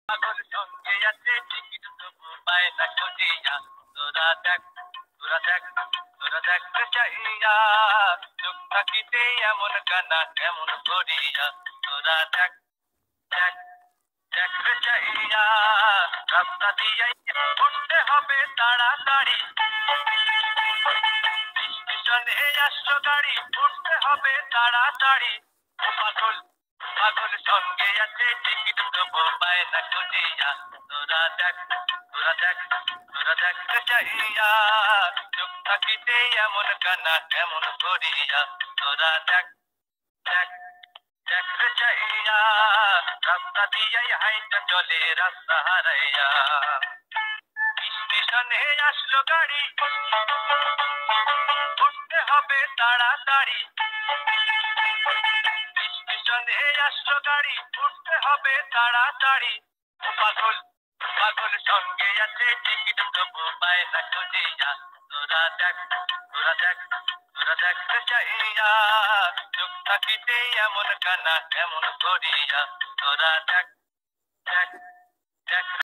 পাগল সঙ্গে আছে টিকিট তবু পায় না খুঁজিয়া। তোরা দেখ তোরা দেখ তোরা দেখতে চাইয়া, চোখ থাকিতে এমন কানা কেমন করিয়া। তোরা দেখ দেখ দেখতে চাইয়া, রাস্তা দিয়াই উঠতে হবে তাড়াতাড়ি। স্টেশনে আসলো গাড়ি, উঠতে হবে তাড়াতাড়ি। ও পাগল পাগল সঙ্গে আছে টিকিট তবু পায় না খুঁজিয়া। তোরা দেখ তোরা দেখ তোরা দেখতে চাইয়া, চোখ থাকিতে এমন কানা কেমন করিয়া। তোরা দেখ দেখ দেখতে চাইয়া, রাস্তা দিয়াই হাইটা চলে রাস্তা হারাইয়া। স্টেশনে আসলো গাড়ি, উঠতে হবে তাড়াতাড়ি। স্টেশনে আসলো গাড়ি, উঠতে হবে তাড়াতাড়ি। ও পাগল পাগল সঙ্গে আছে টিকিট তবু পায় না খুঁজিয়া। তোরা দেখ তোরা দেখ তোরা দেখতে চাইয়া, চোখ থাকিতে এমন কানা কেমন করিয়া। তোরা দেখ দেখ দেখ